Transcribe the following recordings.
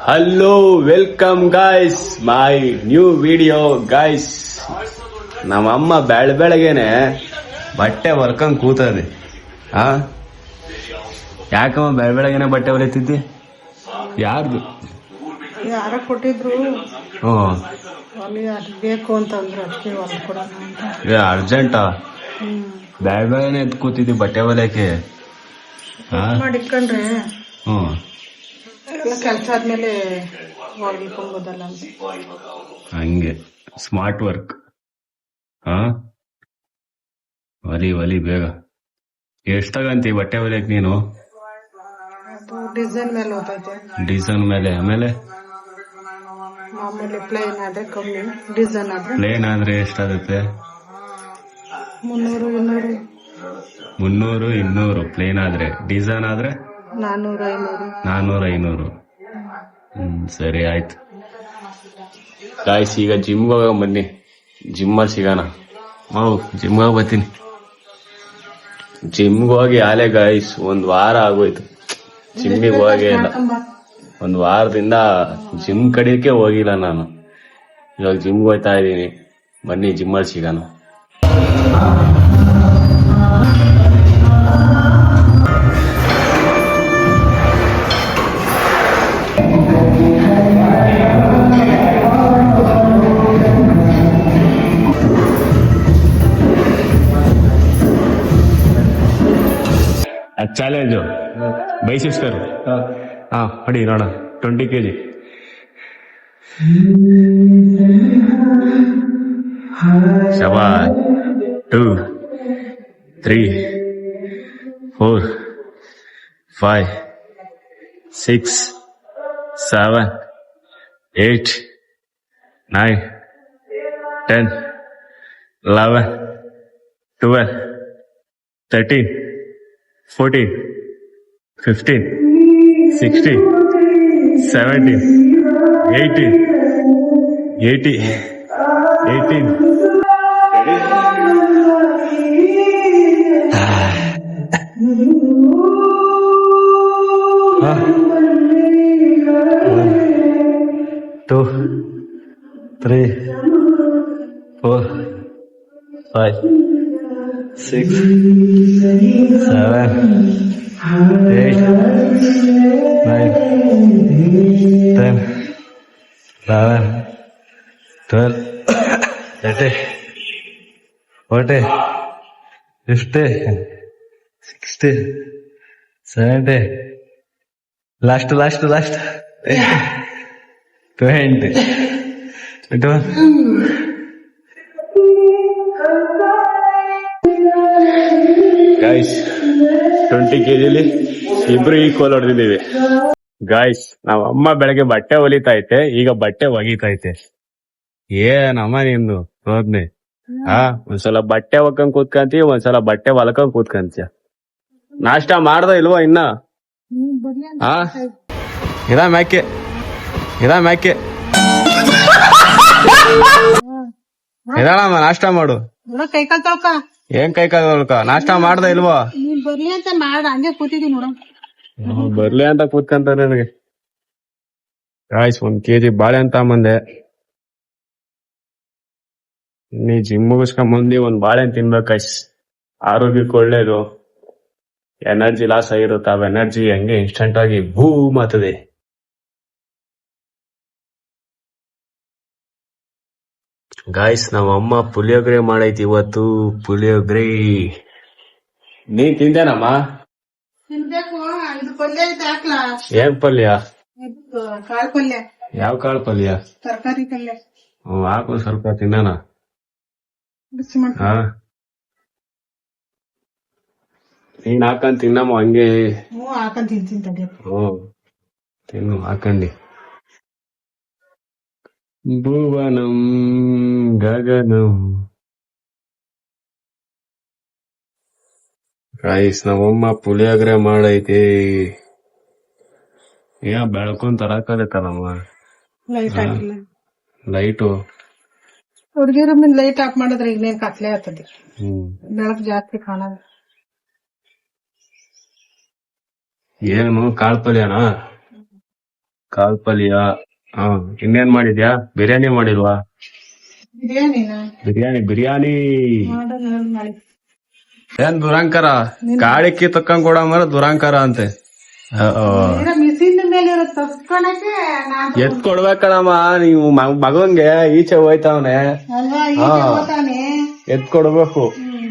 Hello welcome guys my new video guys. ನಮ್ಮಮ್ಮ ಬೆಳಗ್ಗೆನೆ ಬಟ್ಟೆ ಹೊಲ್ಕೊಂಡ್ ಕೂತದೆ. ಯಾಕಮ್ಮ ಬೆಳಗ್ಗೆನೆ ಬಟ್ಟೆ ಹೊಲಿತಿದ್ದಿ? ಯಾರ್ದು? ಯಾರ ಕೊಟ್ಟಿದ್ರು. ಬೇಕು ಅಂತಂದ್ರು ಅದಕ್ಕೆ ಹೊಲ್ಕೊಡೋಣ ಅಂತ. ಅರ್ಜೆಂಟಾ? ಬೆಳಗ್ಗೆನೆ ಎದ್ದು ಕೂತಿದ್ದಿ ಬಟ್ಟೆ ಹೊಲಿಯಕ್ಕೆ? ಮಾಡಿಕೊಂಡ್ರೆ ಎಲ್ಲ ಕೆಲಸ ಆದ್ಮೇಲೆ ಹೊಲ್ಕೊಬೋದಲ್ಲ ಅಂತ. ಹಂಗೆ ಸ್ಮಾರ್ಟ್ ವರ್ಕ್. ಒಲಿ ಬೇಗ. ಎಷ್ಟ್ ತಗಂತಿ ಬಟ್ಟೆ ಹೊಲಿಯಕ್ ನೀನು? ಡಿಸೈನ್ ಮೇಲೆ ಹೋಗ್ತೈತೆ. ಡಿಸೈನ್ ಮೇಲೆ? ಆಮೇಲೆ ಮಾಮೂಲಿ ಪ್ಲೇನ್ ಆದ್ರೆ ಕಮ್ಮಿ, ಡಿಸೈನ್ ಆದ್ರೆ ಪ್ಲೇನ್ ಆದ್ರೆ ಎಷ್ಟಾಗುತ್ತೆ? 300 200 ಪ್ಲೇನ್ ಆದ್ರೆ. ಡಿಸೈನ್ ಆದ್ರೆ 400 500. ಸರಿ ಆಯ್ತು ಗಾಯ್ಸ್. ಈಗ ಜಿಮ್ಗೆ ಹೋಗ ಬನ್ನಿ, ಜಿಮ್ಮಲ್ಲಿ ಸಿಗೋಣ. ಜಿಮ್ಗೆ ಬರ್ತೀನಿ. ಜಿಮ್ಗೆ ಹೋಗಿ ಆಲೆ ಗಾಯ್ಸ್ 1 ವಾರ ಆಗೋಯ್ತು. ಜಿಮ್ಮಿಗೆ ಹೋಗೇ ಇಲ್ಲ. 1 ವಾರದಿಂದ ಜಿಮ್ ಕಡೆಯಕ್ಕೆ ಹೋಗಿಲ್ಲ ನಾನು. ಇವಾಗ ಜಿಮ್ಗೆ ಹೋಗ್ತಾ ಇದ್ದೀನಿ. ಬನ್ನಿ ಜಿಮ್ಮಲ್ಲಿ ಸಿಗೋಣ. ಚಾಲೆಂಜು ಬೈಸಿಪ್ಸ್ ಕರು. ಹೊಡಿ ನೋಡ. 20 kg. ಶಬಾಷ್. 2 3 4 5 6 7 8 9 10 11 12 13 14 15 16 17 18 2 3 4 5 6 7 8 9 10 11 12 13 14 15 16 17 last 20 21. ಗಾಯ್ಸ್ 20 kg ಇಬ್ರು ಈಕ್ವಲ್ ಹೊಡೆದಿದ್ದೀವಿ ಗಾಯ್ಸ್. ನಾವ್ ಅಮ್ಮ ಬೆಳಗ್ಗೆ ಬಟ್ಟೆ ಹೊಲಿತೈತೆ, ಈಗ ಬಟ್ಟೆ ಒಗಿತೈತೆ. ಏನಮ್ಮ ನಿಂದು ರೋದ್ನೆ? ಒಂದ್ಸಲ ಬಟ್ಟೆ ಒಕ್ಕಂಗ್ ಕೂತ್ಕಂತೀವಿ, ಒಂದ್ಸಲ ಬಟ್ಟೆ ಹೊಲ್ಕೊಂಡ್ ಕೂತ್ಕಂತೀಯ. ನಾಷ್ಟ ಮಾಡ್ದ ಇಲ್ವಾ ಇನ್ನ? ಇದ ಮ್ಯಾಕೆ ಇದಮ್ಮ ನಾಷ್ಟ ಮಾಡು. ಕೈಕಾಲ್ ತೊಳ್ಕ. ಏನ್ ಕೈಕಾಲ್ ತೊಳ್ಕ? ನಾಷ್ಟ ಮಾಡ್ದ ಇಲ್ವಾ? ನೀನ್ ಬರ್ಲಿ ಅಂತ ಮಾಡ ಹಂಗೆ ಕೂತಿದೀನಿ ನೋಡ. ಬರ್ಲಿ ಅಂತ ಕೂತ್ಕಂತ ನನಗೆ. ಗಾಯ್ಸ್ 1 kg ಬಾಳೆ ಅಂತ ಬಂದೆ. ನೀ ಜಿಮ್ ಮುಗಿಸ್ಕೊಂಬಂದಿ 1 ಬಾಳೆಹಣ್ಣು ತಿನ್ಬೇಕಾಯ್ಸ್. ಆರೋಗ್ಯಕ್ಕೆ ಒಳ್ಳೇದು. ಎನರ್ಜಿ ಲಾಸ್ ಆಗಿರುತ್ತೆ. ಆ ಎನರ್ಜಿ ಹಂಗೆ ಇನ್ಸ್ಟೆಂಟ್ ಆಗಿ ಬೂಮ್ ಆಗ್ತದೆ. ಗಾಯ್ಸ್ ನಾವ್ ಅಮ್ಮ ಪುಳಿಯೋಗರೆ ಮಾಡೈತಿ ಇವತ್ತು. ಪುಳಿಯೋಗರೆ ನೀನ್ ತಿಂದೇನಮ್ಮ? ತಿನ್ಬೇಕು. ಇದು ಪಲ್ಯ ಐತೆ ಹಾಕ್ಲಾ? ಏನ್ ಪಲ್ಯ? ಕಾಳು ಪಲ್ಯ. ಯಾವ ಕಾಳು ಪಲ್ಯ? ತರಕಾರಿ ಪಲ್ಯ. ಹಾಕು ಸ್ವಲ್ಪ ತಿನ್ನೋಣ. ಬಿಸಿ ಮಾಡ್ಕೊ. ನೀನ್ ಹಾಕೊಂಡ್ ತಿನ್ನಮ್ಮ ಹಂಗೆ. ಹಾಕೊಂಡ್ ತಿಂತೀನಿ ತಡಿಯಪ್ಪ. ತಿನ್ನು ಹಾಕಂಡಿ. ಭುವನಂ ಗಗನಂ. ಗಾಯ್ಸ್ ನಮ್ಮಮ್ಮ ಪುಳಿಯೋಗರೆ ಮಾಡೈತಿ. ಬೆಳ್ಕೊಂಡ್ ತರಕತ್ತಲ್ಲಮ್ಮ. ಲೈಟ್ ಹಾಕಿಲ್ಲ. ಲೈಟು ಹುಡುಗಿರು ಲೈಟ್ ಆಫ್ ಮಾಡಿದ್ರೆ ಇನ್ನೇನ್ ಕತ್ಲೆ ಆಗ್ತದೆ. ಬೆಳಕು ಜಾಸ್ತಿ ಕಾಣಲ್ಲ. ಏನು ಕಾಳು ಪಲ್ಯನಾ? ಕಾಲ್ ಪಲ್ಯ. ಇನ್ನೇನ್ ಮಾಡಿದ್ಯಾ? ಬಿರಿಯಾನಿ ಮಾಡಿಲ್ವಾ? ಬಿರಿಯಾನಿನ ಬಿರಿಯಾನಿ ಮಾಡೋದು ಮಾಡಿ. ಏನ್ ದುರಂಕಾರ ಗಾಳಿಕ್ಕಿ ತಕ್ಕಂಗ್ ಕೊಡ ಮರ ದುರಂಕಾರ ಅಂತೆ. ಮಿಸಿನ್ ಮೇಲೆ ಇರೋ ತಪ್ಕೊಳಕ್ಕೆ ನಾನು ಎತ್ ಕೊಡ್ಬೇಕಣಮ್ಮ ನೀವು ಮಗನ್ಗೆ ಈಚೆ ಹೋಯ್ತಾವನೆ ಅಲ್ವಾ ಈಗ ಗೊತ್ತಾನೆ ಎತ್ ಕೊಡ್ಬೇಕು.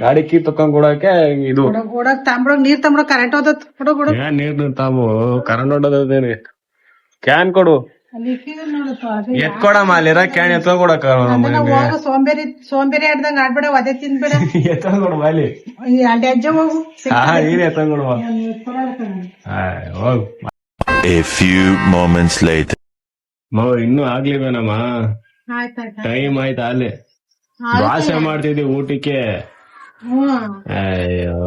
ಗಾಡಿ ಕೀ ತಕೊಂಡ್ ಕೊಡಕ್ಕೆ ಇದು ಓಡಕ್ ತಾಂಬಡೋಗ್ ನೀರ್ ತಾಂಬಡೋಗ್ ಕರೆಂಟ್ ಹೋದತ್ ಕೊಡು ಏನ್ ನೀರ್ ತಾವು ಕರೆಂಟ್ ಹೊಡೋದೇನೆ. ಕ್ಯಾನ್ ಕೊಡು. ಅಲ್ಲಿ ಇಕ್ಕಿದ್ರೆ ನೋಡಪ್ಪ ಅದು ಎತ್ ಕೊಡಮ್ಮ ಅಲ್ಲಿರ ಕ್ಯಾನ್ ಎತ್ಕೊಂಡ್ ಕೊಡಕ ಅದನ್ನ ಹೋಗು ಸೋಂಬೇರಿ ಆಡ್ದಂಗ ಆಡ್ಬೇಡ ಒದೆ ತಿನ್ಬೇಡ ಎತ್ಕೊಂಡ್ ಕೊಡು ಬಾಲಿ. ಅಲ್ಲಿ ಅಜ್ಜ ಹೋಗು ನೀನ್ ಎತ್ಕೊಂಡ್ ಕೊಡುವ ಹೋಗ್. A few moments later. ಇನ್ನೂ ಆಗ್ಲಿವೇನಮ್ಮ? ಆಯ್ತಾಯ್ತಾ ಟೈಮ್ ಆಯ್ತಾ? ಅಲ್ಲಿ ದ್ವಾಸೆ ಮಾಡ್ತಿದ್ವಿ ಊಟಕ್ಕೆ. ಅಯ್ಯೋ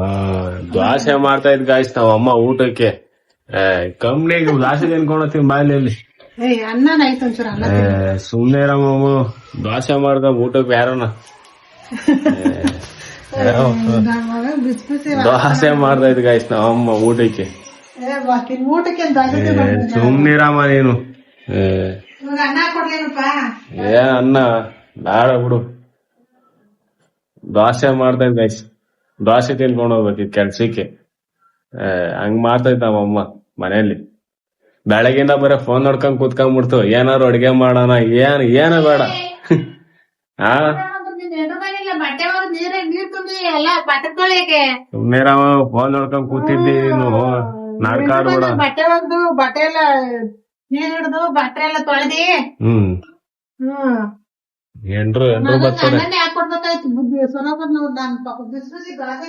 ದ್ವಾಸೆ ಮಾಡ್ತಾ ಇದ್ ಗಾಯ್ಸ್ ನಾವ್ ಅಮ್ಮ ಊಟಕ್ಕೆ. ಕಂಪ್ನಿಗೆ ದ್ವಾಸೆ ತಿನ್ಕೊಂಡೋಗ್ತೀನಿ ಬಾಯಲ್ಲಿ. ಅನ್ನ ಆಯ್ತು ಒಂಚೂರು ಅನ್ನ ಸುಮ್ನೆ ರಮ್ಮ ದ್ವಾಸೆ ಮಾಡ್ದ ಊಟಕ್ಕೆ ಯಾರನ ಬಿಸಿ ಬಿಸಿ ದ್ವಾಸೆ ಮಾಡ್ತಾ ಇದ್ ಗಾಯ್ಸ್ ನಾವ್ ಅಮ್ಮ ಊಟಕ್ಕೆ. ಊಟಕ್ಕೆ ಸುಮ್ನಿರಮ್ಮ ನೀನು. ಅನ್ನ ಕೊಡ್ಲೇನಪ್ಪ ಏನ್ ಅನ್ನ ಬೇಡ ಬಿಡು. ದ್ವಾಸೆ ಮಾಡ್ತಾ ಇದ್ ಗಾಯ್ಸ್. ದ್ವಾಸೆ ತಿನ್ಕೊಂಡ್ ಹೋಗ್ಬೇಕಿದ್ ಕೆಲ್ಸಕ್ಕೆ. ಹಂಗ್ ಮಾಡ್ತಾ ಇದ್ದ ನಮ್ಮಮ್ಮ ಮನೇಲಿ. ಬೆಳಗಿಂದ ಬರೀ ಫೋನ್ ನೋಡ್ಕೊಂಡ್ ಕೂತ್ಕೊಂಡ್ಬಿಡ್ತು. ಏನಾರು ಅಡ್ಗೆ ಮಾಡೋಣ ಏನ ಬೇಡ. ಹಾ ಬಟ್ಟೆ ನೀರ್ ತುಂಬಿ ಎಲ್ಲ ಬಟ್ಟೆ ತೊಳೆಯಕ್ಕೆ ಸುಮ್ನಿರಮ್ಮ ಫೋನ್ ನೋಡ್ಕೊಂಡ್ ಕೂತಿದ್ದಿ ನೀನು. ನಾಡ್ಕಾಡ್ಬಿಡ. ಬಟ್ಟೆ ಒಗ್ದು ಬಟ್ಟೆ ಎಲ್ಲ ನೀರ್ ಹಿಡ್ದು ಬಟ್ಟೆ ಎಲ್ಲ ತೊಳೆದಿ ಎಂಡ್ರು ಬರ್ತಾರೆ. ಹಾಕೊಡ್ಬೇಕಾಯ್ತು ಬುದ್ಧಿ ಸೊರಬದ್ ನಾನು ಬಿಸಿ ಬಿಸಿ ಗಾದೆ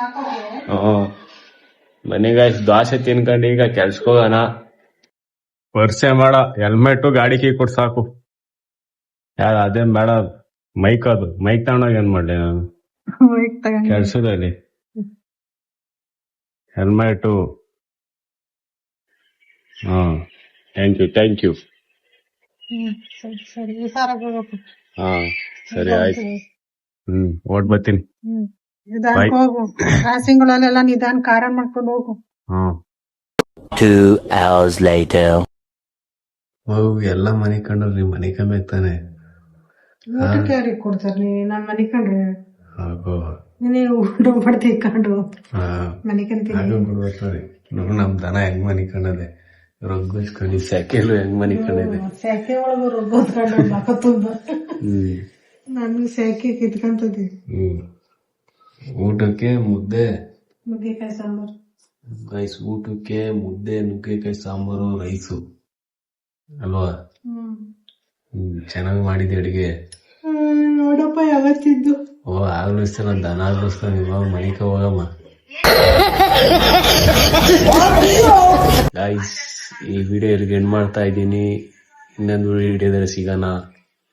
ಹಾಕೋದು. ಮನೆಗಾಯ್ಸ್ ದ್ವಾಸೆ ತಿನ್ಕೊಂಡು ಈಗ ಕೆಲ್ಸಕೋಗೋಣ. ವರ್ಷೆ ಮಾಡ ಹೆಲ್ಮೆಟ್ ಗಾಡಿ ಕೀ ಕೊಡ್ ಸಾಕು. ಯಾರ ಅದೇನ್ ಬೇಡ. ಮೈಕ್ ತಗೊಂಡೋಗಿ ಏನ್ ಮಾಡ್ಲಿ ನಾನು ಕೆಲ್ಸದಲ್ಲಿ. ಹೆಲ್ಮೆಟ್. Thank you. ಸರಿ ಹುಷಾರಾಗಿ ಹೋಗ್ಬೇಕು. ಸರಿ ಆಯ್ತು. ಓಟ್ ಬರ್ತೀನಿ. ನಿಧಾನಕ್ಕೆ ಹೋಗು. ರಾಸಿಂಗಳಲ್ಲೆಲ್ಲ ನಿಧಾನ ಕಾರ ಮಾಡ್ಕೊಂಡು ಹೋಗು. 2 hours later. ಎಲ್ಲ ಮನೆ ಕಂಡ್ರಿ ಮನೆ ಕಮ್ಮಿ ತಾನೆ. ಊಟಕ್ಕೆ ಯಾರಿಗೆ ಕೊಡ್ತಾರ ನಾನ್ ಮನೆ ಕಂಡ್ರೆ ನೀನು ಊಟ ಮಾಡ್ತಿ ಕಂಡು ಮನೆ ಕಂತೀನಿ. ನಮ್ ದನ ಹೆಂಗ್ ಮನೆ ಕಂಡದೆ ರೊಗ್ಗಿಸ್ಕೊಂಡು ಸೆಕೆಲು ಹೆಂಗ್ ಮನೆ ಕಂಡಿದೆ. ಸೆಕೆ ಒಳಗ ರೊಗ್ಗೋದ್ಕೊಂಡು ಮಕ ತುಂಬ ನನ್ಗೆ ಸೆಕೆ ಕಿತ್ಕೊಂತದಿ. ಊಟಕ್ಕೆ ಮುದ್ದೆ ನುಗ್ಗೆಕಾಯಿ ಸಾಂಬಾರು ರೈಸ್. ಊಟಕ್ಕೆ ಮುದ್ದೆ ನುಗ್ಗೆಕಾಯಿ ಸಾಂಬಾರು ರೈಸು ಅಲ್ವಾ? ಚೆನ್ನಾಗಿ ಮಾಡಿದೆ ಅಡಿಗೆ. ನೋಡಪ್ಪ ಯಾವತ್ತಿದ್ದು ಆಗ್ಲಿಸ್ತ ನನ್ ದನ ಆಗ್ಲಿಸ್ತಾನ. ಇವಾಗ ಮನಿಕ ಹೋಗಮ್ಮ. ಗೈಸ್ ಈ ವಿಡಿಯೋ ಇಲ್ಲಿಗೆ ಎಂಡ್ ಮಾಡ್ತಾ ಇದ್ದೀನಿ. ಇನ್ನೊಂದು ವಿಡಿಯೋದಲ್ಲಿ ಸಿಗೋಣ.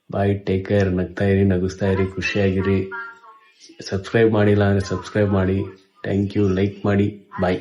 ಬಾಯ್. Take care. ನಗ್ತಾ ಇರಿ, ನಗಿಸ್ತಾ ಇರಿ, ಖುಷಿಯಾಗಿರಿ. ಸಬ್ಸ್ಕ್ರೈಬ್ ಮಾಡಿಲ್ಲ ಅಂದ್ರೆ ಸಬ್ಸ್ಕ್ರೈಬ್ ಮಾಡಿ. Thank you. ಲೈಕ್ ಮಾಡಿ. ಬಾಯ್.